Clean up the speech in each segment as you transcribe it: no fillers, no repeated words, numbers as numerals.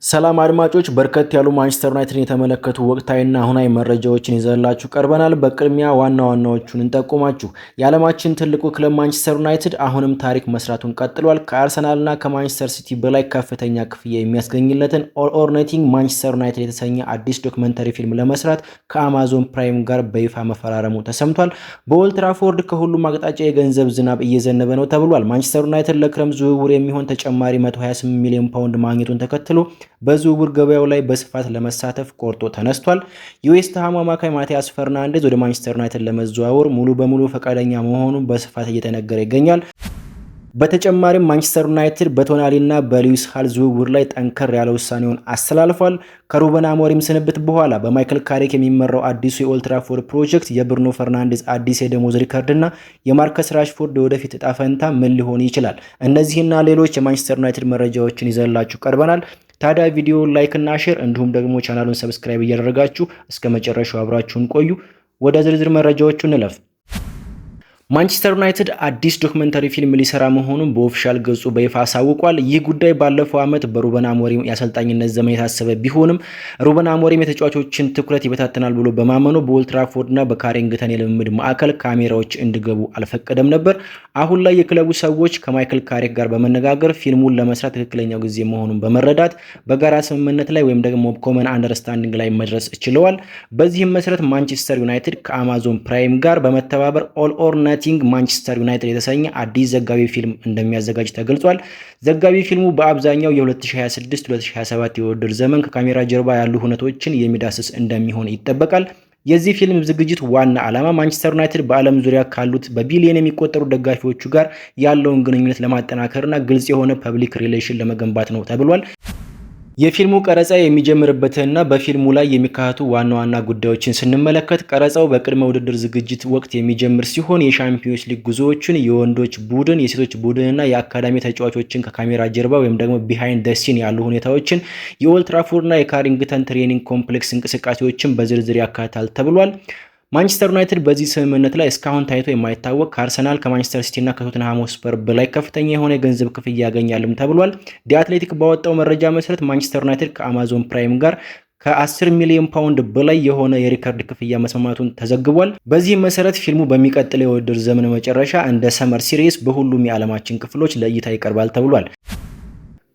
ሰላም አድማጮች በርከት ያሉ ማንቸስተር ዩናይትድን የተመለከቱ ወቅታዊና አሁናዊ መረጃዎችን ይዘንላችሁ ቀርበናል። በቅድሚያ ዋና ዋናዎቹን እንጠቁማችሁ። የዓለማችን ትልቁ ክለብ ማንቸስተር ዩናይትድ አሁንም ታሪክ መስራቱን ቀጥሏል። ከአርሰናልና ከማንቸስተር ሲቲ በላይ ከፍተኛ ክፍያ የሚያስገኝለትን ኦል ኦር ነቲንግ ማንቸስተር ዩናይትድ የተሰኘ አዲስ ዶክመንተሪ ፊልም ለመስራት ከአማዞን ፕራይም ጋር በይፋ መፈራረሙ ተሰምቷል። በኦልድ ትራፎርድ ከሁሉም አቅጣጫ የገንዘብ ዝናብ እየዘነበ ነው ተብሏል። ማንቸስተር ዩናይትድ ለክረምት ዝውውር የሚሆን ተጨማሪ 128 ሚሊዮን ፓውንድ ማግኘቱን ተከትሎ በዝውውር ገበያው ላይ በስፋት ለመሳተፍ ቆርጦ ተነስቷል። የዌስት ሃም አማካይ ማቲያስ ፈርናንዴዝ ወደ ማንቸስተር ዩናይትድ ለመዘዋወር ሙሉ በሙሉ ፈቃደኛ መሆኑ በስፋት እየተነገረ ይገኛል። በተጨማሪም ማንቸስተር ዩናይትድ በቶናሊና በሉዊስ ሃል ዝውውር ላይ ጠንከር ያለ ውሳኔውን አስተላልፏል። ከሩበን አሞሪም ስንብት በኋላ በማይክል ካሪክ የሚመራው አዲሱ የኦልድ ትራፎርድ ፕሮጀክት የብሩኖ ፈርናንዴዝ አዲስ የደሞዝ ሪከርድና የማርከስ ራሽፎርድ ወደፊት እጣ ፈንታ ምን ሊሆን ይችላል? እነዚህና ሌሎች የማንቸስተር ዩናይትድ መረጃዎችን ይዘንላችሁ ቀርበናል። ታዲያ ቪዲዮ ላይክ እና ሼር እንዲሁም ደግሞ ቻናሉን ሰብስክራይብ እያደረጋችሁ እስከ መጨረሻው አብራችሁን ቆዩ። ወደ ዝርዝር መረጃዎቹ እንለፍ። ማንቸስተር ዩናይትድ አዲስ ዶክመንተሪ ፊልም ሊሰራ መሆኑን በኦፊሻል ገጹ በይፋ አሳውቋል። ይህ ጉዳይ ባለፈው ዓመት በሩበን አሞሪም የአሰልጣኝነት ዘመን የታሰበ ቢሆንም ሩበን አሞሪም የተጫዋቾችን ትኩረት ይበታተናል ብሎ በማመኑ በኦልድ ትራፎርድና በካሪንግተን የልምምድ ማዕከል ካሜራዎች እንዲገቡ አልፈቀደም ነበር። አሁን ላይ የክለቡ ሰዎች ከማይክል ካሪክ ጋር በመነጋገር ፊልሙን ለመስራት ትክክለኛው ጊዜ መሆኑን በመረዳት በጋራ ስምምነት ላይ ወይም ደግሞ ኮመን አንደርስታንዲንግ ላይ መድረስ ችለዋል። በዚህም መሰረት ማንቸስተር ዩናይትድ ከአማዞን ፕራይም ጋር በመተባበር ኦል ኦር ነቲንግ ማንቸስተር ዩናይትድ የተሰኘ አዲስ ዘጋቢ ፊልም እንደሚያዘጋጅ ተገልጿል። ዘጋቢ ፊልሙ በአብዛኛው የ2026-2027 የውድድር ዘመን ከካሜራ ጀርባ ያሉ ሁነቶችን የሚዳስስ እንደሚሆን ይጠበቃል። የዚህ ፊልም ዝግጅት ዋና ዓላማ ማንቸስተር ዩናይትድ በዓለም ዙሪያ ካሉት በቢሊየን የሚቆጠሩ ደጋፊዎቹ ጋር ያለውን ግንኙነት ለማጠናከርና ግልጽ የሆነ ፐብሊክ ሪሌሽን ለመገንባት ነው ተብሏል። የፊልሙ ቀረጻ የሚጀምርበትና በፊልሙ ላይ የሚካተቱ ዋና ዋና ጉዳዮችን ስንመለከት ቀረጻው በቅድመ ውድድር ዝግጅት ወቅት የሚጀምር ሲሆን የሻምፒዮንስ ሊግ ጉዞዎችን፣ የወንዶች ቡድን፣ የሴቶች ቡድንና የአካዳሚ ተጫዋቾችን ከካሜራ ጀርባ ወይም ደግሞ ቢሃይንድ ደ ሲን ያሉ ሁኔታዎችን፣ የኦልድ ትራፎርድና የካሪንግተን ትሬኒንግ ኮምፕሌክስ እንቅስቃሴዎችን በዝርዝር ያካትታል ተብሏል። ማንቸስተር ዩናይትድ በዚህ ስምምነት ላይ እስካሁን ታይቶ የማይታወቅ ከአርሰናል ከማንቸስተር ሲቲ እና ከቶተንሃም ሆትስፐር በላይ ከፍተኛ የሆነ የገንዘብ ክፍያ ያገኛልም ተብሏል። ዲ አትሌቲክ ባወጣው መረጃ መሰረት ማንቸስተር ዩናይትድ ከአማዞን ፕራይም ጋር ከ10 ሚሊዮን ፓውንድ በላይ የሆነ የሪከርድ ክፍያ መስማማቱን ተዘግቧል። በዚህም መሰረት ፊልሙ በሚቀጥለው የውድድር ዘመን መጨረሻ እንደ ሰመር ሲሪስ በሁሉም የዓለማችን ክፍሎች ለእይታ ይቀርባል ተብሏል።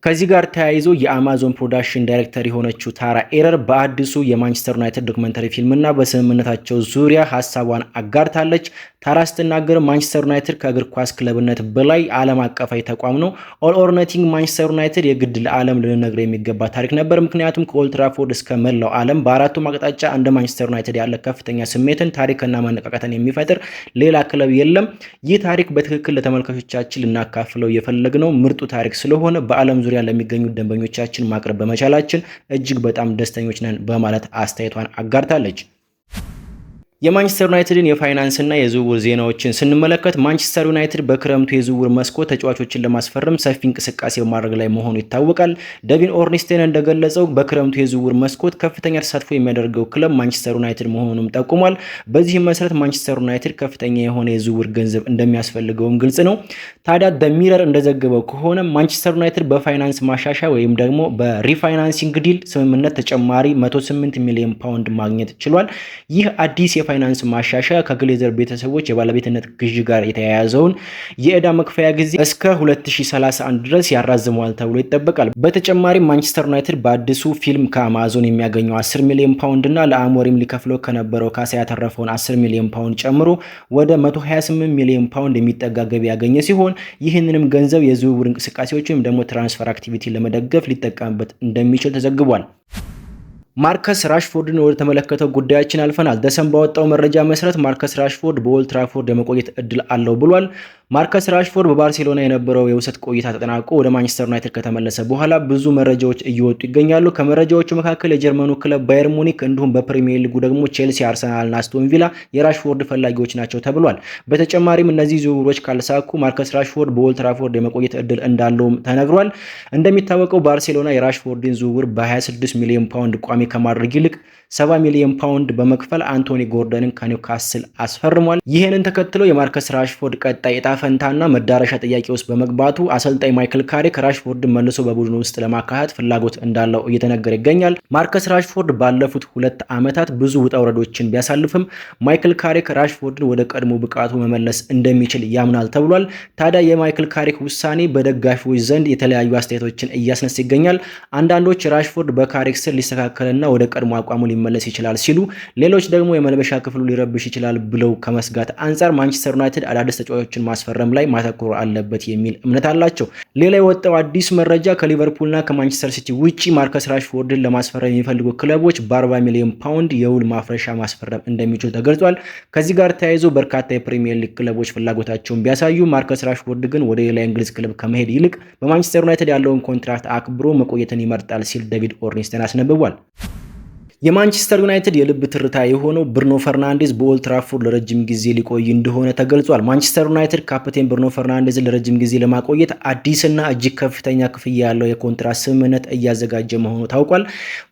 ከዚህ ጋር ተያይዞ የአማዞን ፕሮዳክሽን ዳይሬክተር የሆነችው ታራ ኤረር በአዲሱ የማንቸስተር ዩናይትድ ዶክመንተሪ ፊልምና በስምምነታቸው ዙሪያ ሀሳቧን አጋርታለች። ታራ ስትናገር ማንቸስተር ዩናይትድ ከእግር ኳስ ክለብነት በላይ ዓለም አቀፋዊ ተቋም ነው። ኦል ኦር ነቲንግ ማንቸስተር ዩናይትድ የግድ ለዓለም ልንነግር የሚገባ ታሪክ ነበር። ምክንያቱም ከኦልድ ትራፎርድ እስከ መላው ዓለም በአራቱም አቅጣጫ እንደ ማንቸስተር ዩናይትድ ያለ ከፍተኛ ስሜትን፣ ታሪክና መነቃቃትን የሚፈጥር ሌላ ክለብ የለም። ይህ ታሪክ በትክክል ለተመልካቾቻችን ልናካፍለው የፈለግነው ምርጡ ታሪክ ስለሆነ በዓለም ዙሪያ ለሚገኙ ደንበኞቻችን ማቅረብ በመቻላችን እጅግ በጣም ደስተኞች ነን በማለት አስተያየቷን አጋርታለች። የማንቸስተር ዩናይትድን የፋይናንስና የዝውውር ዜናዎችን ስንመለከት ማንቸስተር ዩናይትድ በክረምቱ የዝውውር መስኮት ተጫዋቾችን ለማስፈረም ሰፊ እንቅስቃሴ በማድረግ ላይ መሆኑ ይታወቃል። ዴቪን ኦርንስቴን እንደገለጸው በክረምቱ የዝውውር መስኮት ከፍተኛ ተሳትፎ የሚያደርገው ክለብ ማንቸስተር ዩናይትድ መሆኑንም ጠቁሟል። በዚህም መሰረት ማንቸስተር ዩናይትድ ከፍተኛ የሆነ የዝውውር ገንዘብ እንደሚያስፈልገውም ግልጽ ነው። ታዲያ ሚረር እንደዘገበው ከሆነ ማንቸስተር ዩናይትድ በፋይናንስ ማሻሻያ ወይም ደግሞ በሪፋይናንሲንግ ዲል ስምምነት ተጨማሪ 108 ሚሊዮን ፓውንድ ማግኘት ችሏል። ይህ አዲስ የፋይናንስ ማሻሻያ ከግሌዘር ቤተሰቦች የባለቤትነት ግዢ ጋር የተያያዘውን የዕዳ መክፈያ ጊዜ እስከ 2031 ድረስ ያራዝመዋል ተብሎ ይጠበቃል። በተጨማሪም ማንቸስተር ዩናይትድ በአዲሱ ፊልም ከአማዞን የሚያገኘው 10 ሚሊዮን ፓውንድ እና ለአሞሪም ሊከፍለው ከነበረው ካሳ ያተረፈውን 10 ሚሊዮን ፓውንድ ጨምሮ ወደ 128 ሚሊዮን ፓውንድ የሚጠጋ ገቢ ያገኘ ሲሆን ይህንንም ገንዘብ የዝውውር እንቅስቃሴዎች ወይም ደግሞ ትራንስፈር አክቲቪቲ ለመደገፍ ሊጠቀምበት እንደሚችል ተዘግቧል። ማርከስ ራሽፎርድን ወደ ተመለከተው ጉዳያችን አልፈናል። ደሰን ባወጣው መረጃ መሰረት ማርከስ ራሽፎርድ በኦልድ ትራፎርድ የመቆየት እድል አለው ብሏል። ማርከስ ራሽፎርድ በባርሴሎና የነበረው የውሰት ቆይታ ተጠናቆ ወደ ማንቸስተር ዩናይትድ ከተመለሰ በኋላ ብዙ መረጃዎች እየወጡ ይገኛሉ። ከመረጃዎቹ መካከል የጀርመኑ ክለብ ባየር ሙኒክ እንዲሁም በፕሪሚየር ሊጉ ደግሞ ቼልሲ፣ አርሰናልና አስቶን ቪላ የራሽፎርድ ፈላጊዎች ናቸው ተብሏል። በተጨማሪም እነዚህ ዝውውሮች ካልሳኩ ማርከስ ራሽፎርድ በኦልድ ትራፎርድ የመቆየት እድል እንዳለውም ተነግሯል። እንደሚታወቀው ባርሴሎና የራሽፎርድን ዝውውር በ26 ሚሊዮን ፓውንድ ቋሚ ከማድረግ ይልቅ 70 ሚሊዮን ፓውንድ በመክፈል አንቶኒ ጎርደንን ከኒውካስል አስፈርሟል። ይህንን ተከትሎ የማርከስ ራሽፎርድ ቀጣይ ዕጣ ፈንታና መዳረሻ ጥያቄ ውስጥ በመግባቱ አሰልጣኝ ማይክል ካሪክ ራሽፎርድን መልሶ በቡድኑ ውስጥ ለማካተት ፍላጎት እንዳለው እየተነገረ ይገኛል። ማርከስ ራሽፎርድ ባለፉት 2 ዓመታት ብዙ ውጣ ውረዶችን ቢያሳልፍም ማይክል ካሪክ ራሽፎርድን ወደ ቀድሞ ብቃቱ መመለስ እንደሚችል ያምናል ተብሏል። ታዲያ የማይክል ካሪክ ውሳኔ በደጋፊዎች ዘንድ የተለያዩ አስተያየቶችን እያስነሳ ይገኛል። አንዳንዶች ራሽፎርድ በካሪክ ስር ሊስተካከልና ወደ ቀድሞ አቋሙ ሊመለስ ይችላል ሲሉ፣ ሌሎች ደግሞ የመልበሻ ክፍሉ ሊረብሽ ይችላል ብለው ከመስጋት አንጻር ማንቸስተር ዩናይትድ አዳዲስ ተጫዋቾችን ማስፈረም ላይ ማተኮር አለበት የሚል እምነት አላቸው። ሌላ የወጣው አዲስ መረጃ ከሊቨርፑልና ከማንቸስተር ሲቲ ውጪ ማርከስ ራሽፎርድን ለማስፈረም የሚፈልጉ ክለቦች በ40 ሚሊዮን ፓውንድ የውል ማፍረሻ ማስፈረም እንደሚችሉ ተገልጿል። ከዚህ ጋር ተያይዞ በርካታ የፕሪሚየር ሊግ ክለቦች ፍላጎታቸውን ቢያሳዩ ማርከስ ራሽፎርድ ግን ወደ ሌላ እንግሊዝ ክለብ ከመሄድ ይልቅ በማንቸስተር ዩናይትድ ያለውን ኮንትራክት አክብሮ መቆየትን ይመርጣል ሲል ዴቪድ ኦርንስቲን አስነብቧል። የማንቸስተር ዩናይትድ የልብ ትርታ የሆነው ብሩኖ ፈርናንዴዝ በኦልድ ትራፎርድ ለረጅም ጊዜ ሊቆይ እንደሆነ ተገልጿል። ማንቸስተር ዩናይትድ ካፕቴን ብሩኖ ፈርናንዴዝን ለረጅም ጊዜ ለማቆየት አዲስና እጅግ ከፍተኛ ክፍያ ያለው የኮንትራት ስምምነት እያዘጋጀ መሆኑ ታውቋል።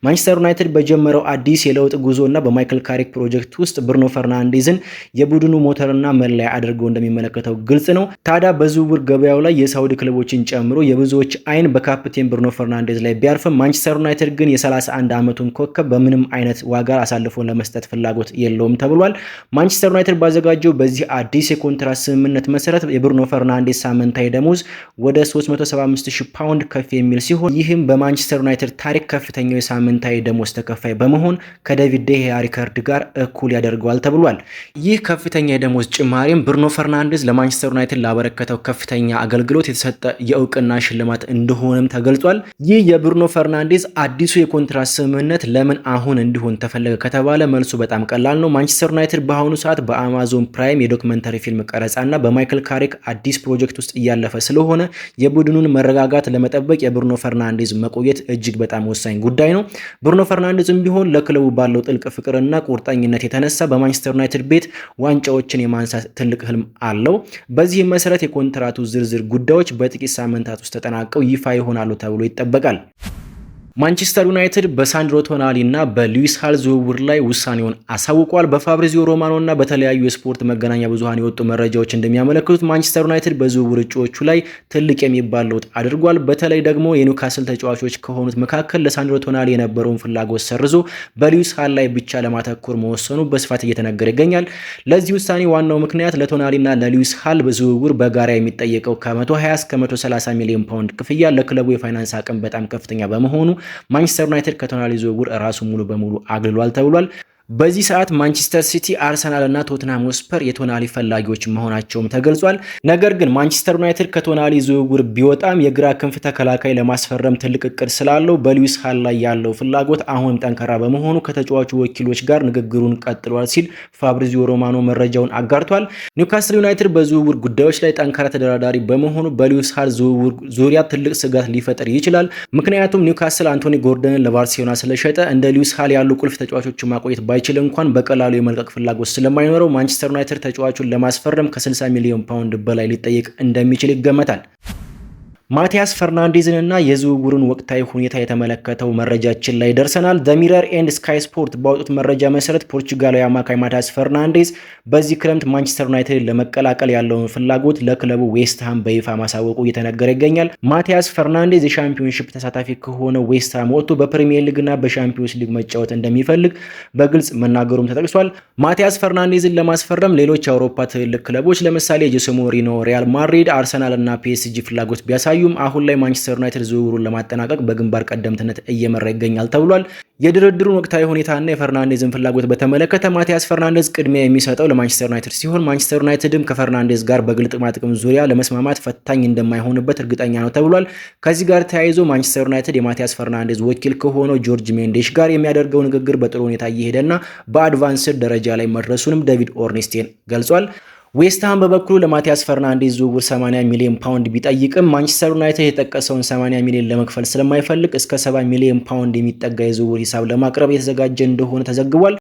ማንቸስተር ዩናይትድ በጀመረው አዲስ የለውጥ ጉዞና በማይክል ካሪክ ፕሮጀክት ውስጥ ብሩኖ ፈርናንዴዝን የቡድኑ ሞተርና መለያ አድርገው እንደሚመለከተው ግልጽ ነው። ታዲያ በዝውውር ገበያው ላይ የሳውዲ ክለቦችን ጨምሮ የብዙዎች አይን በካፕቴን ብሩኖ ፈርናንዴዝ ላይ ቢያርፍም ማንቸስተር ዩናይትድ ግን የ31 ዓመቱን ኮከብ በምንም አይነት ዋጋ አሳልፎ ለመስጠት ፍላጎት የለውም ተብሏል። ማንቸስተር ዩናይትድ ባዘጋጀው በዚህ አዲስ የኮንትራት ስምምነት መሰረት የብሩኖ ፈርናንዴዝ ሳምንታዊ ደሞዝ ወደ 375,000 ፓውንድ ከፍ የሚል ሲሆን ይህም በማንቸስተር ዩናይትድ ታሪክ ከፍተኛው የሳምንታዊ ደሞዝ ተከፋይ በመሆን ከዴቪድ ዴያ ሪከርድ ጋር እኩል ያደርገዋል ተብሏል። ይህ ከፍተኛ የደሞዝ ጭማሪም ብሩኖ ፈርናንዴዝ ለማንቸስተር ዩናይትድ ላበረከተው ከፍተኛ አገልግሎት የተሰጠ የእውቅና ሽልማት እንደሆነም ተገልጿል። ይህ የብሩኖ ፈርናንዴዝ አዲሱ የኮንትራት ስምምነት ለምን አሁን እንዲሆን ተፈለገ ከተባለ መልሱ በጣም ቀላል ነው። ማንቸስተር ዩናይትድ በአሁኑ ሰዓት በአማዞን ፕራይም የዶክመንተሪ ፊልም ቀረጻና በማይክል ካሪክ አዲስ ፕሮጀክት ውስጥ እያለፈ ስለሆነ የቡድኑን መረጋጋት ለመጠበቅ የብሩኖ ፈርናንዴዝ መቆየት እጅግ በጣም ወሳኝ ጉዳይ ነው። ብሩኖ ፈርናንዴዝም ቢሆን ለክለቡ ባለው ጥልቅ ፍቅርና ቁርጠኝነት የተነሳ በማንቸስተር ዩናይትድ ቤት ዋንጫዎችን የማንሳት ትልቅ ህልም አለው። በዚህም መሰረት የኮንትራቱ ዝርዝር ጉዳዮች በጥቂት ሳምንታት ውስጥ ተጠናቀው ይፋ ይሆናሉ ተብሎ ይጠበቃል። ማንቸስተር ዩናይትድ በሳንድሮ ቶናሊ እና በሉዊስ ሃል ዝውውር ላይ ውሳኔውን አሳውቋል። በፋብሪዚዮ ሮማኖ እና በተለያዩ የስፖርት መገናኛ ብዙሃን የወጡ መረጃዎች እንደሚያመለክቱት ማንቸስተር ዩናይትድ በዝውውር እጩዎቹ ላይ ትልቅ የሚባል ለውጥ አድርጓል። በተለይ ደግሞ የኒውካስል ተጫዋቾች ከሆኑት መካከል ለሳንድሮ ቶናሊ የነበረውን ፍላጎት ሰርዞ በሉዊስ ሃል ላይ ብቻ ለማተኮር መወሰኑ በስፋት እየተነገረ ይገኛል። ለዚህ ውሳኔ ዋናው ምክንያት ለቶናሊ እና ለሉዊስ ሃል በዝውውር በጋራ የሚጠየቀው ከ120 እስከ 130 ሚሊዮን ፓውንድ ክፍያ ለክለቡ የፋይናንስ አቅም በጣም ከፍተኛ በመሆኑ ማንቸስተር ዩናይትድ ከቶናሊ ዝውውር ራሱ ሙሉ በሙሉ አግልሏል ተብሏል። በዚህ ሰዓት ማንቸስተር ሲቲ፣ አርሰናል እና ቶትናም ሆትስፐር የቶናሊ ፈላጊዎች መሆናቸውም ተገልጿል። ነገር ግን ማንቸስተር ዩናይትድ ከቶናሊ ዝውውር ቢወጣም የግራ ክንፍ ተከላካይ ለማስፈረም ትልቅ እቅድ ስላለው በሉዊስ ሃል ላይ ያለው ፍላጎት አሁንም ጠንካራ በመሆኑ ከተጫዋቹ ወኪሎች ጋር ንግግሩን ቀጥሏል ሲል ፋብሪዚዮ ሮማኖ መረጃውን አጋርቷል። ኒውካስል ዩናይትድ በዝውውር ጉዳዮች ላይ ጠንካራ ተደራዳሪ በመሆኑ በሉዊስ ሃል ዝውውር ዙሪያ ትልቅ ስጋት ሊፈጥር ይችላል። ምክንያቱም ኒውካስል አንቶኒ ጎርደንን ለባርሴሎና ስለሸጠ እንደ ሉዊስ ሃል ያሉ ቁልፍ ተጫዋቾችን ማቆየት ባይችል እንኳን በቀላሉ የመልቀቅ ፍላጎት ስለማይኖረው ማንቸስተር ዩናይትድ ተጫዋቹን ለማስፈረም ከ60 ሚሊዮን ፓውንድ በላይ ሊጠየቅ እንደሚችል ይገመታል። ማቲያስ ፈርናንዴዝን እና የዝውውሩን ወቅታዊ ሁኔታ የተመለከተው መረጃችን ላይ ደርሰናል። ዘ ሚረር ኤንድ ስካይ ስፖርት ባወጡት መረጃ መሰረት ፖርቹጋላዊ አማካይ ማቲያስ ፈርናንዴዝ በዚህ ክረምት ማንቸስተር ዩናይትድ ለመቀላቀል ያለውን ፍላጎት ለክለቡ ዌስትሃም በይፋ ማሳወቁ እየተነገረ ይገኛል። ማቲያስ ፈርናንዴዝ የሻምፒዮንሺፕ ተሳታፊ ከሆነ ዌስትሃም ወጥቶ በፕሪሚየር ሊግ እና በሻምፒዮንስ ሊግ መጫወት እንደሚፈልግ በግልጽ መናገሩም ተጠቅሷል። ማቲያስ ፈርናንዴዝን ለማስፈረም ሌሎች የአውሮፓ ትልልቅ ክለቦች ለምሳሌ የጆሴ ሞሪኖ ሪያል ማድሪድ፣ አርሰናል እና ፒኤስጂ ፍላጎት ቢያሳዩ አሁን ላይ ማንቸስተር ዩናይትድ ዝውውሩን ለማጠናቀቅ በግንባር ቀደምትነት እየመራ ይገኛል ተብሏል። የድርድሩን ወቅታዊ ሁኔታና የፈርናንዴዝን ፍላጎት በተመለከተ ማቲያስ ፈርናንዴዝ ቅድሚያ የሚሰጠው ለማንቸስተር ዩናይትድ ሲሆን ማንቸስተር ዩናይትድም ከፈርናንዴዝ ጋር በግል ጥቅም ዙሪያ ለመስማማት ፈታኝ እንደማይሆንበት እርግጠኛ ነው ተብሏል። ከዚህ ጋር ተያይዞ ማንቸስተር ዩናይትድ የማቲያስ ፈርናንዴዝ ወኪል ከሆነው ጆርጅ ሜንዴሽ ጋር የሚያደርገው ንግግር በጥሩ ሁኔታ እየሄደና በአድቫንስድ ደረጃ ላይ መድረሱንም ዴቪድ ኦርንስቲን ገልጿል። ዌስትሃም በበኩሉ ለማቲያስ ፈርናንዴዝ ዝውውር 80 ሚሊዮን ፓውንድ ቢጠይቅም ማንቸስተር ዩናይትድ የጠቀሰውን 80 ሚሊዮን ለመክፈል ስለማይፈልግ እስከ 70 ሚሊዮን ፓውንድ የሚጠጋ የዝውውር ሂሳብ ለማቅረብ የተዘጋጀ እንደሆነ ተዘግቧል።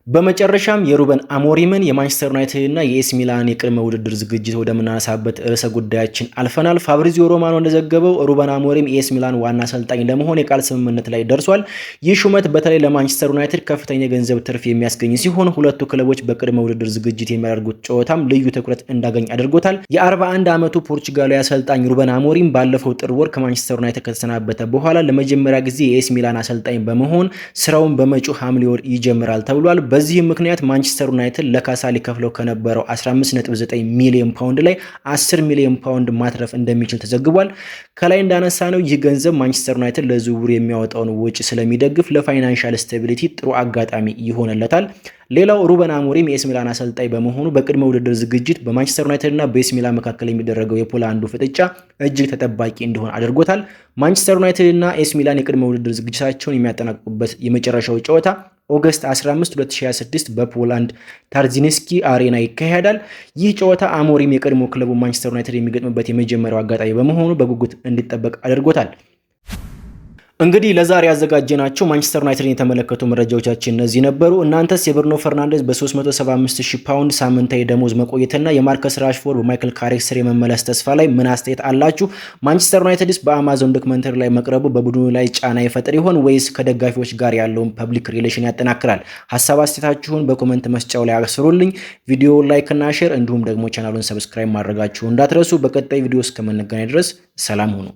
በመጨረሻም የሩበን አሞሪምን የማንቸስተር ዩናይትድ እና የኤስ ሚላን የቅድመ ውድድር ዝግጅት ወደምናነሳበት ርዕሰ ጉዳያችን አልፈናል። ፋብሪዚዮ ሮማኖ እንደዘገበው ሩበን አሞሪም የኤስ ሚላን ዋና አሰልጣኝ ለመሆን የቃል ስምምነት ላይ ደርሷል። ይህ ሹመት በተለይ ለማንቸስተር ዩናይትድ ከፍተኛ የገንዘብ ትርፍ የሚያስገኝ ሲሆን ሁለቱ ክለቦች በቅድመ ውድድር ዝግጅት የሚያደርጉት ጨዋታም ልዩ ትኩረት እንዳገኝ አድርጎታል። የ41 ዓመቱ ፖርቹጋላዊ አሰልጣኝ ሩበን አሞሪም ባለፈው ጥር ወር ከማንቸስተር ዩናይትድ ከተሰናበተ በኋላ ለመጀመሪያ ጊዜ የኤስ ሚላን አሰልጣኝ በመሆን ስራውን በመጪው ሐምሌ ወር ይጀምራል ተብሏል። በዚህም ምክንያት ማንቸስተር ዩናይትድ ለካሳ ሊከፍለው ከነበረው 15.9 ሚሊዮን ፓውንድ ላይ 10 ሚሊዮን ፓውንድ ማትረፍ እንደሚችል ተዘግቧል። ከላይ እንዳነሳ ነው ይህ ገንዘብ ማንቸስተር ዩናይትድ ለዝውውር የሚያወጣውን ወጪ ስለሚደግፍ ለፋይናንሻል ስታቢሊቲ ጥሩ አጋጣሚ ይሆንለታል። ሌላው ሩበን አሞሪም የኤስ ሚላን አሰልጣኝ በመሆኑ በቅድመ ውድድር ዝግጅት በማንቸስተር ዩናይትድ እና በኤስ ሚላን መካከል የሚደረገው የፖላንዱ ፍጥጫ እጅግ ተጠባቂ እንዲሆን አድርጎታል። ማንቸስተር ዩናይትድ እና ኤስ ሚላን የቅድመ ውድድር ዝግጅታቸውን የሚያጠናቅቁበት የመጨረሻው ጨዋታ ኦገስት 15 2026 በፖላንድ ታርዚንስኪ አሬና ይካሄዳል። ይህ ጨዋታ አሞሪም የቀድሞ ክለቡ ማንቸስተር ዩናይትድ የሚገጥምበት የመጀመሪያው አጋጣሚ በመሆኑ በጉጉት እንዲጠበቅ አድርጎታል። እንግዲህ ለዛሬ ያዘጋጀናቸው ማንቸስተር ዩናይትድን የተመለከቱ መረጃዎቻችን እነዚህ ነበሩ። እናንተስ የብሩኖ ፈርናንዴዝ በ375,000 ፓውንድ ሳምንታዊ ደሞዝ መቆየትና የማርከስ ራሽፎርድ በማይክል ካሪክ ስር የመመለስ ተስፋ ላይ ምን አስተያየት አላችሁ? ማንቸስተር ዩናይትድስ በአማዞን ዶክመንተሪ ላይ መቅረቡ በቡድኑ ላይ ጫና ይፈጥር ይሆን ወይስ ከደጋፊዎች ጋር ያለውን ፐብሊክ ሪሌሽን ያጠናክራል? ሀሳብ አስተያየታችሁን በኮሜንት መስጫው ላይ አስፍሩልኝ። ቪዲዮ ላይክ እና ሼር እንዲሁም ደግሞ ቻናሉን ሰብስክራይብ ማድረጋችሁ እንዳትረሱ። በቀጣይ ቪዲዮ እስከምንገናኝ ድረስ ሰላም ሁኑ።